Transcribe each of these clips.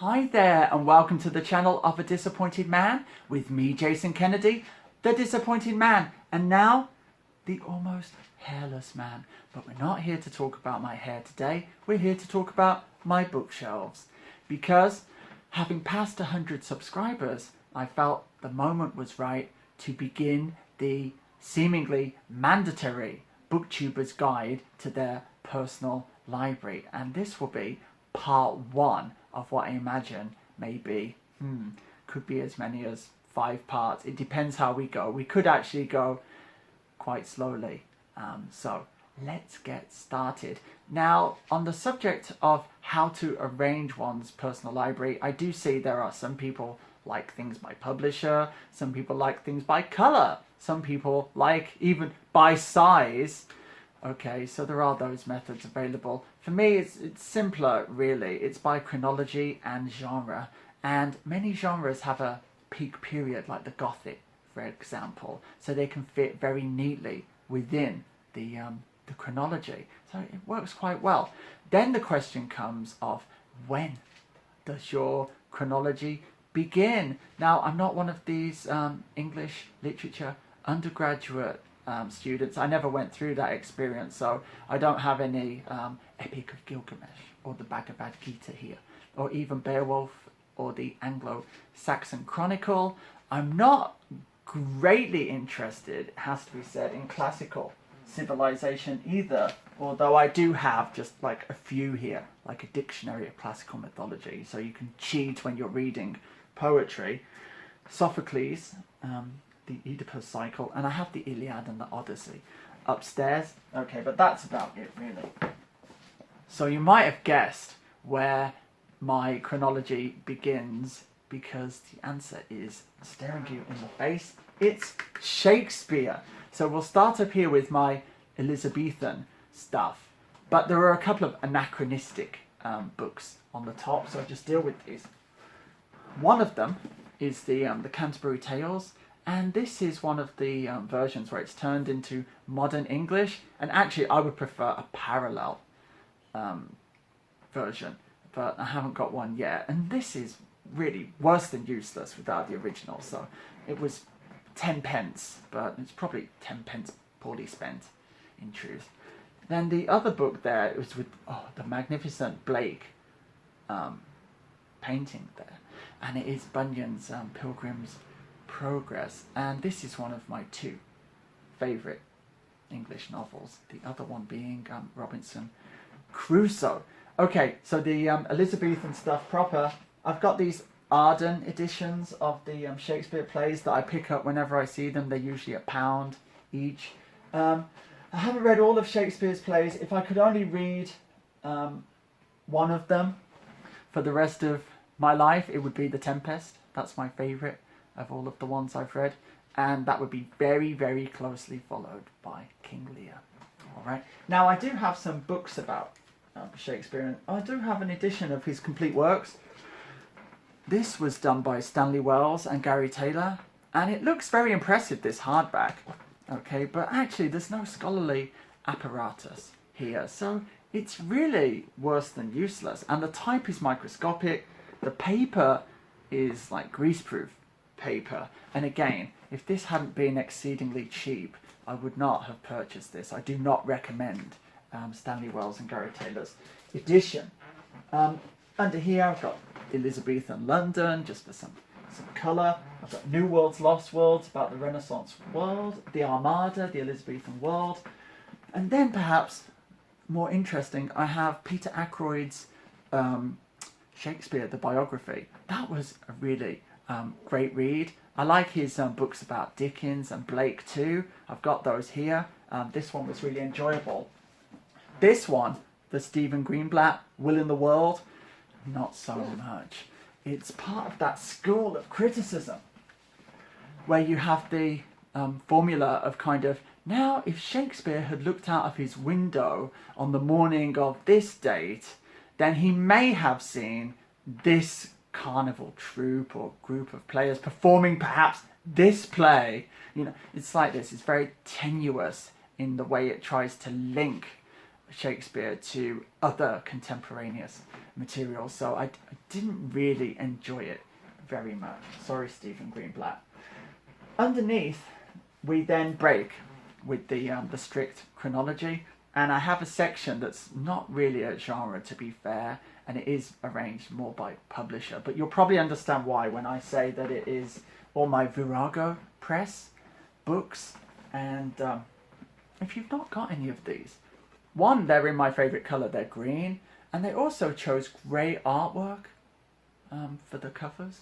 Hi there and welcome to the channel of A Disappointed Man with me, Jason Kennedy, the Disappointed Man, and now the almost hairless man. But we're not here to talk about my hair today, we're here to talk about my bookshelves. Because having passed 100 subscribers, I felt the moment was right to begin the seemingly mandatory booktuber's guide to their personal library. And this will be part one of what I imagine maybe could be as many as 5 parts. It depends how we go. We could actually go quite slowly. So let's get started. Now, on the subject of how to arrange one's personal library, I do see there are some people like things by publisher, some people like things by color, some people like even by size. Okay, so there are those methods available. For me, it's simpler, really. It's by chronology and genre. And many genres have a peak period, like the Gothic, for example. So they can fit very neatly within the chronology. So it works quite well. Then the question comes of, when does your chronology begin? Now, I'm not one of these English literature undergraduate students. I never went through that experience, so I don't have any Epic of Gilgamesh or the Bhagavad Gita here, or even Beowulf or the Anglo-Saxon Chronicle. I'm not greatly interested, it has to be said, in classical civilization either, although I do have just like a few here, like a dictionary of classical mythology, so you can cheat when you're reading poetry. Sophocles, the Oedipus cycle, and I have the Iliad and the Odyssey upstairs. Okay, but that's about it, really. So you might have guessed where my chronology begins, because the answer is staring you in the face. It's Shakespeare. So we'll start up here with my Elizabethan stuff, but there are a couple of anachronistic books on the top, so I'll just deal with these. One of them is the Canterbury Tales, and this is one of the versions where it's turned into modern English, and actually I would prefer a parallel version, but I haven't got one yet, and this is really worse than useless without the original. So it was 10 pence, but it's probably 10 pence poorly spent in truth. Then the other book there was with the magnificent Blake painting there, and it is Bunyan's Pilgrim's Progress, and this is one of my 2 favourite English novels, the other one being Robinson Crusoe. Okay, so the Elizabethan stuff proper, I've got these Arden editions of the Shakespeare plays that I pick up whenever I see them. They're usually £1 each. I haven't read all of Shakespeare's plays. If I could only read one of them for the rest of my life, it would be The Tempest. That's my favourite of all of the ones I've read, and that would be very, very closely followed by King Lear. All right. Now, I do have some books about Shakespeare, and I do have an edition of his complete works. This was done by Stanley Wells and Gary Taylor, and it looks very impressive, this hardback. Okay, but actually there's no scholarly apparatus here, so it's really worse than useless. And the type is microscopic. The paper is like greaseproof paper, and again, if this hadn't been exceedingly cheap, I would not have purchased this. I do not recommend Stanley Wells and Gary Taylor's edition. Under here I've got Elizabethan London, just for some colour. I've got New Worlds, Lost Worlds, about the Renaissance world, the Armada, the Elizabethan world, and then perhaps more interesting, I have Peter Ackroyd's Shakespeare, the biography. That was a really great read. I like his books about Dickens and Blake too. I've got those here. This one was really enjoyable. This one, the Stephen Greenblatt, Will in the World, not so much. It's part of that school of criticism where you have the formula of kind of, now if Shakespeare had looked out of his window on the morning of this date, then he may have seen this carnival troupe or group of players performing perhaps this play. You know, it's like this. It's very tenuous in the way it tries to link Shakespeare to other contemporaneous materials, so I didn't really enjoy it very much. Sorry, Stephen Greenblatt. Underneath, we then break with the strict chronology, and I have a section that's not really a genre, to be fair, and it is arranged more by publisher, but you'll probably understand why when I say that it is all my Virago Press books. And if you've not got any of these, one, they're in my favourite colour, they're green, and they also chose grey artwork for the covers,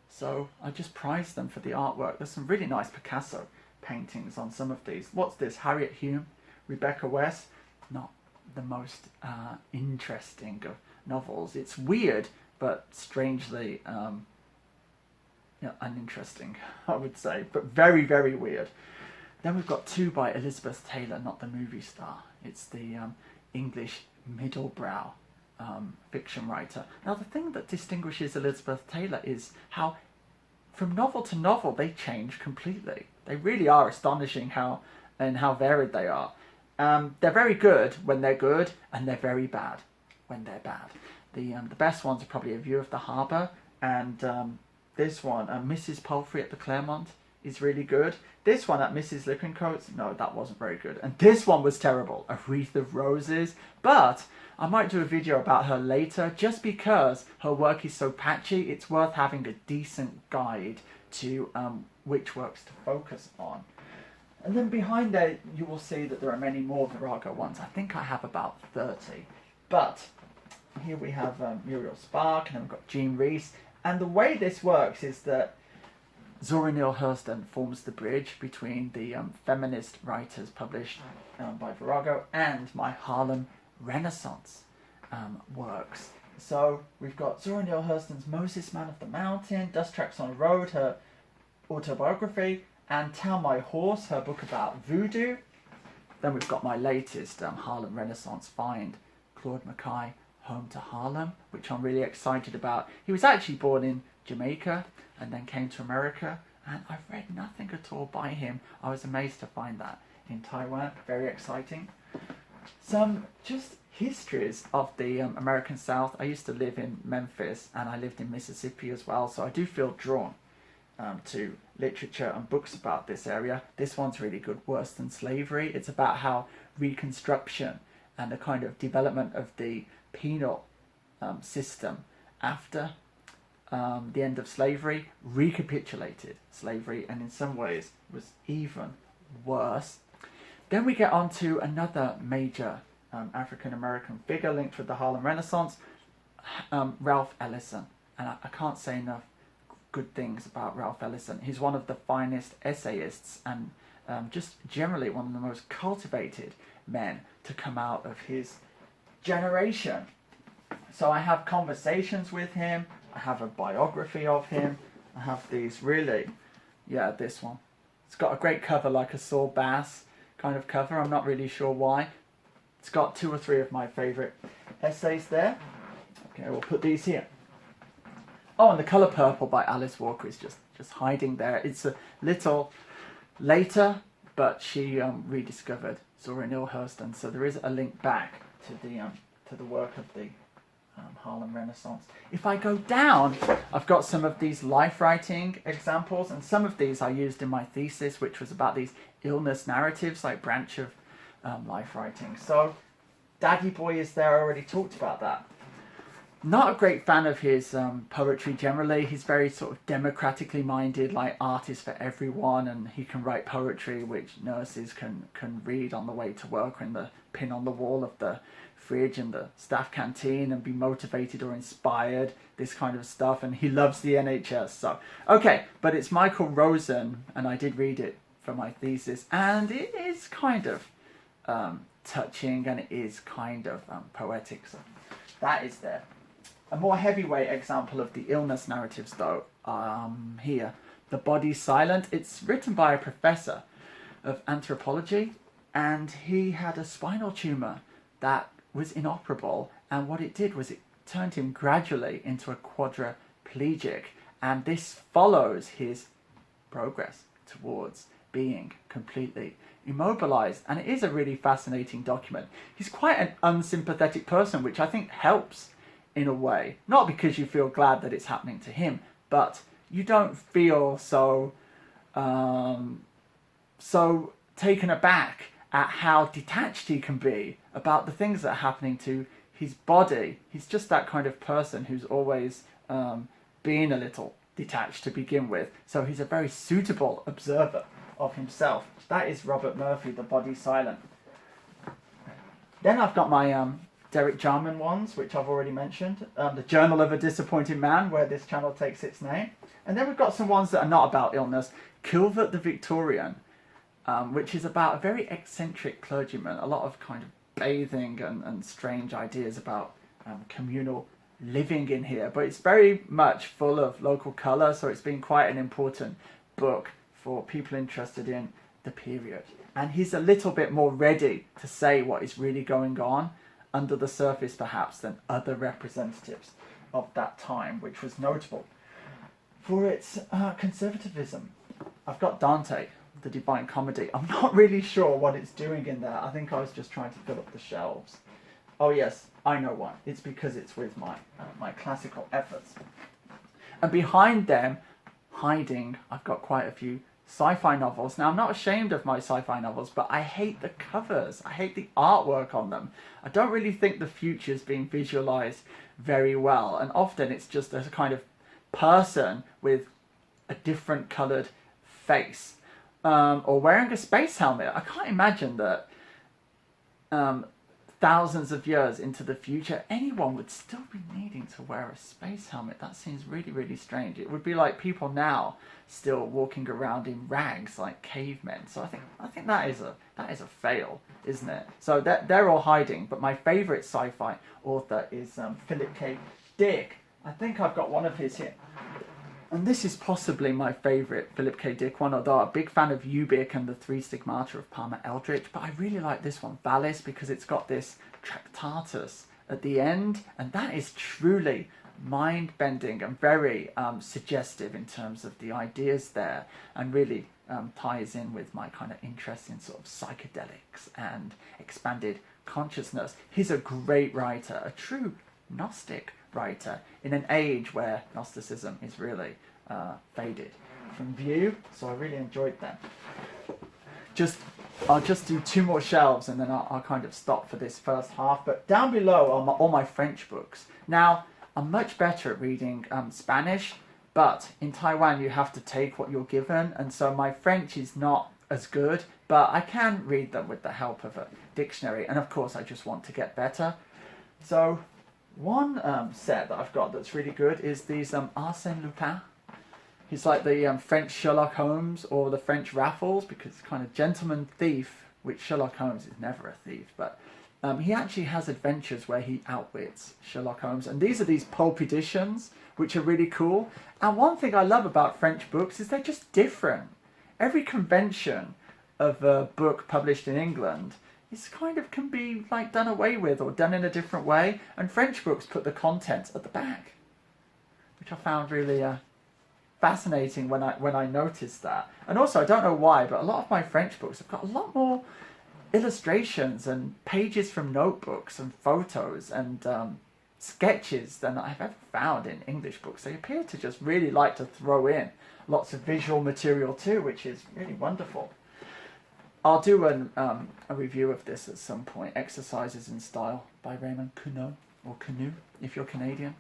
so I just prize them for the artwork. There's some really nice Picasso paintings on some of these. What's this? Harriet Hume, Rebecca West. Not the most interesting of novels. It's weird, but strangely uninteresting, I would say, but very, very weird. Then we've got two by Elizabeth Taylor, not the movie star. It's the English middlebrow fiction writer. Now, the thing that distinguishes Elizabeth Taylor is how, from novel to novel, they change completely. They really are astonishing how varied they are. They're very good when they're good, and they're very bad when they're bad. The best ones are probably A View of the Harbour, and this one, Mrs. Palfrey at the Claremont, is really good. This one at Mrs. Lippincotte's, no, that wasn't very good. And this one was terrible, A Wreath of Roses. But I might do a video about her later, just because her work is so patchy. It's worth having a decent guide to which works to focus on. And then behind there, you will see that there are many more Virago ones. I think I have about 30. But here we have Muriel Spark, and then we've got Jean Rhys. And the way this works is that Zora Neale Hurston forms the bridge between the feminist writers published by Virago and my Harlem Renaissance works. So we've got Zora Neale Hurston's Moses Man of the Mountain, Dust Tracks on a Road, her autobiography, and Tell My Horse, her book about voodoo. Then we've got my latest Harlem Renaissance find, Claude Mackay, Home to Harlem, which I'm really excited about. He was actually born in Jamaica and then came to America, and I've read nothing at all by him. I was amazed to find that in Taiwan. Very exciting. Some just histories of the American South. I used to live in Memphis, and I lived in Mississippi as well, so I do feel drawn to literature and books about this area. This one's really good, Worse Than Slavery. It's about how Reconstruction and the kind of development of the penal system after the end of slavery recapitulated slavery, and in some ways was even worse. Then we get on to another major African-American figure linked with the Harlem Renaissance, Ralph Ellison. And I can't say enough good things about Ralph Ellison. He's one of the finest essayists, and just generally one of the most cultivated men to come out of his generation. So I have conversations with him, I have a biography of him, I have these really, this one. It's got a great cover, like a Saul Bass kind of cover. I'm not really sure why. It's got 2 or 3 of my favourite essays there. Okay, we'll put these here. Oh, and The Colour Purple by Alice Walker is just hiding there. It's a little later, but she rediscovered Zora Neale Hurston, so there is a link back to the work of the Harlem Renaissance. If I go down, I've got some of these life writing examples, and some of these I used in my thesis, which was about these illness narratives, like branch of life writing. So Daddy Boy is there. I already talked about that. Not a great fan of his poetry generally. He's very sort of democratically minded, like art is for everyone, and he can write poetry which nurses can read on the way to work, or in the pin on the wall of the fridge in the staff canteen, and be motivated or inspired, this kind of stuff. And he loves the NHS. So okay, but it's Michael Rosen, and I did read it for my thesis, and it is kind of touching, and it is kind of poetic. So that is there. A more heavyweight example of the illness narratives, though, here, The Body's Silent. It's written by a professor of anthropology, and he had a spinal tumour that was inoperable, and what it did was it turned him gradually into a quadriplegic, and this follows his progress towards being completely immobilized. And it is a really fascinating document. He's quite an unsympathetic person, which I think helps in a way. Not because you feel glad that it's happening to him, but you don't feel so taken aback at how detached he can be about the things that are happening to his body. He's just that kind of person who's always been a little detached to begin with. So he's a very suitable observer of himself. That is Robert Murphy, The Body Silent. Then I've got my Derek Jarman ones, which I've already mentioned. The Journal of a Disappointed Man, where this channel takes its name. And then we've got some ones that are not about illness. Kilvert the Victorian, which is about a very eccentric clergyman. A lot of kind of bathing and strange ideas about communal living in here. But it's very much full of local colour, so it's been quite an important book for people interested in the period. And he's a little bit more ready to say what is really going on under the surface, perhaps, than other representatives of that time, which was notable for its conservatism. I've got Dante, The Divine Comedy. I'm not really sure what it's doing in there. I think I was just trying to fill up the shelves. Oh yes, I know why. It's because it's with my classical efforts. And behind them, hiding, I've got quite a few sci-fi novels. Now, I'm not ashamed of my sci-fi novels, but I hate the covers. I hate the artwork on them. I don't really think the future's being visualized very well. And often it's just a kind of person with a different coloured face, or wearing a space helmet. I can't imagine that thousands of years into the future anyone would still be needing to wear a space helmet. That seems really, really strange. It would be like people now still walking around in rags like cavemen. So I think that is a fail, isn't it? So they're all hiding. But my favourite sci-fi author is Philip K. Dick. I think I've got one of his here. And this is possibly my favourite Philip K. Dick one, although I'm a big fan of Ubik and the Three Stigmata of Palmer Eldritch. But I really like this one, Valis, because it's got this Tractatus at the end. And that is truly mind-bending and very suggestive in terms of the ideas there, and really ties in with my kind of interest in sort of psychedelics and expanded consciousness. He's a great writer, a true Gnostic writer in an age where Gnosticism is really faded from view. So I really enjoyed that. I'll just do two more shelves and then I'll kind of stop for this first half. But down below are all my French books. Now, I'm much better at reading Spanish, but in Taiwan you have to take what you're given, and so my French is not as good, but I can read them with the help of a dictionary, and of course I just want to get better. So one set that I've got that's really good is these Arsene Lupin. He's like the French Sherlock Holmes or the French Raffles, because it's kind of gentleman thief, which Sherlock Holmes is never a thief, but he actually has adventures where he outwits Sherlock Holmes. And these are these pulp editions, which are really cool. And one thing I love about French books is they're just different. Every convention of a book published in England is kind of can be like done away with or done in a different way. And French books put the content at the back, which I found really fascinating when I noticed that. And also, I don't know why, but a lot of my French books have got a lot more illustrations and pages from notebooks and photos and sketches than I've ever found in English books. They appear to just really like to throw in lots of visual material too, which is really wonderful. I'll do a review of this at some point. Exercises in Style by Raymond Queneau, or Queneau if you're Canadian.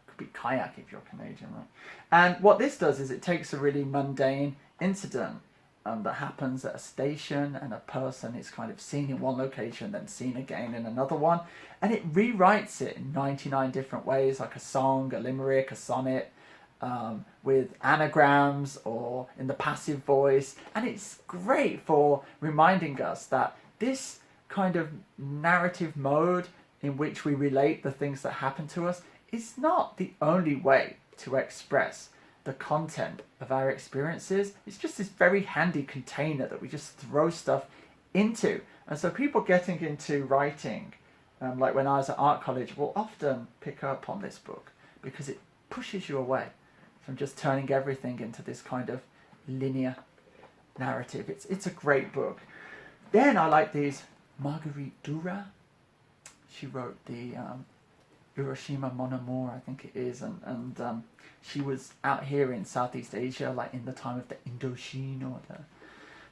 Could be kayak if you're Canadian, right? And what this does is it takes a really mundane incident that happens at a station, and a person is kind of seen in one location, then seen again in another one, and it rewrites it in 99 different ways, like a song, a limerick, a sonnet, with anagrams or in the passive voice. And it's great for reminding us that this kind of narrative mode in which we relate the things that happen to us is not the only way to express the content of our experiences. It's just this very handy container that we just throw stuff into. And so people getting into writing, like when I was at art college, will often pick up on this book because it pushes you away from just turning everything into this kind of linear narrative. It's a great book. Then I like these Marguerite Dura. She wrote the Hiroshima Mon Amour, I think it is, and she was out here in Southeast Asia, like in the time of the Indochine, or the,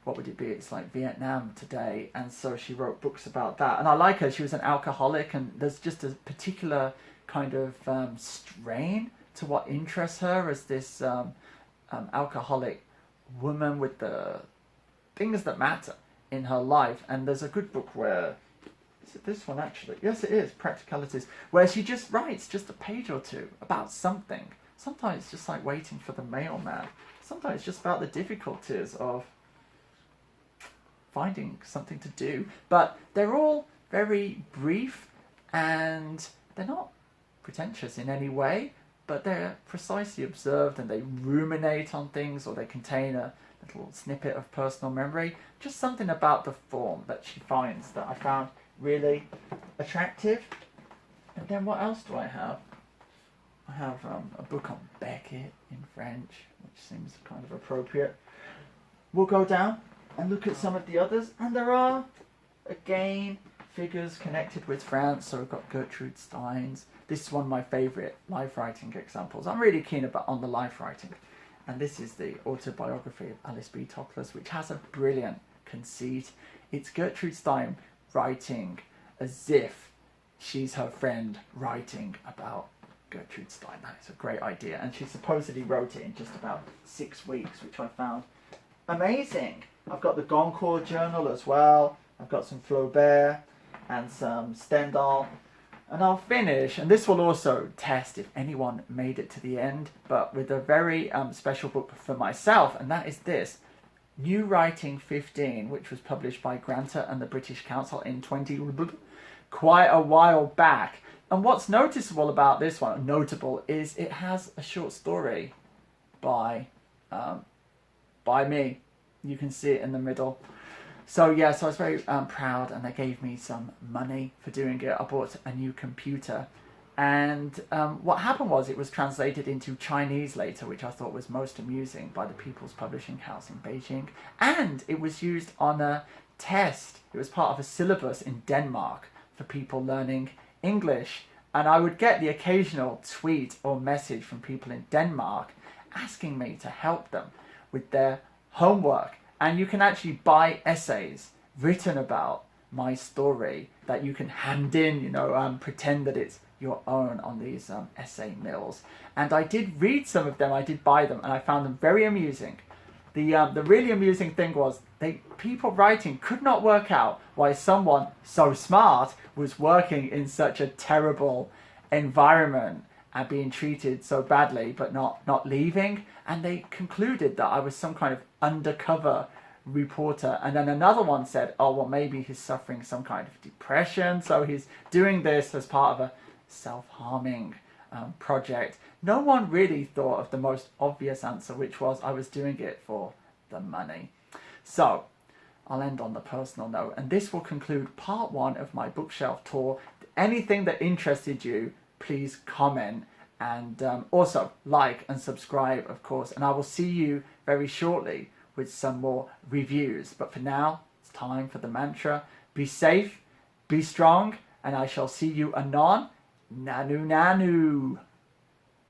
what would it be? It's like Vietnam today. And so she wrote books about that. And I like her. She was an alcoholic, and there's just a particular kind of strain to what interests her as this alcoholic woman with the things that matter in her life. And there's a good book where, is it this one actually? Yes, it is, Practicalities, where she just writes just a page or two about something. Sometimes it's just like waiting for the mailman. Sometimes it's just about the difficulties of finding something to do. But they're all very brief, and they're not pretentious in any way, but they're precisely observed, and they ruminate on things, or they contain a little snippet of personal memory. Just something about the form that she finds that I found really attractive. And then what else do I have? I have a book on Beckett in French, which seems kind of appropriate. We'll go down and look at some of the others, and there are, again, figures connected with France. So we've got Gertrude Stein's. This is one of my favourite life writing examples. I'm really keen on the life writing. And this is the Autobiography of Alice B. Toklas, which has a brilliant conceit. It's Gertrude Stein writing as if she's her friend writing about Gertrude Stein. That's a great idea. And she supposedly wrote it in just about 6 weeks, which I found amazing. I've got the Goncourt journal as well. I've got some Flaubert and some Stendhal. And I'll finish, and this will also test if anyone made it to the end, but with a very special book for myself, and that is this, New Writing 15, which was published by Granta and the British Council in quite a while back. And what's noticeable about this one, notable, is it has a short story by me. You can see it in the middle. So yeah, so I was very proud, and they gave me some money for doing it. I bought a new computer, and what happened was it was translated into Chinese later, which I thought was most amusing, by the People's Publishing House in Beijing, and it was used on a test. It was part of a syllabus in Denmark for people learning English, and I would get the occasional tweet or message from people in Denmark asking me to help them with their homework. And you can actually buy essays written about my story that you can hand in, pretend that it's your own on these essay mills. And I did read some of them, I did buy them, and I found them very amusing. The really amusing thing was people writing could not work out why someone so smart was working in such a terrible environment and being treated so badly, but not leaving. And they concluded that I was some kind of undercover reporter. And then another one said, oh, well, maybe he's suffering some kind of depression, so he's doing this as part of a self-harming project. No one really thought of the most obvious answer, which was I was doing it for the money. So I'll end on the personal note, and this will conclude part 1 of my bookshelf tour. Anything that interested you, please comment, and also like and subscribe, of course, and I will see you very shortly with some more reviews. But for now, it's time for the mantra: be safe, be strong, and I shall see you anon. Nanu nanu.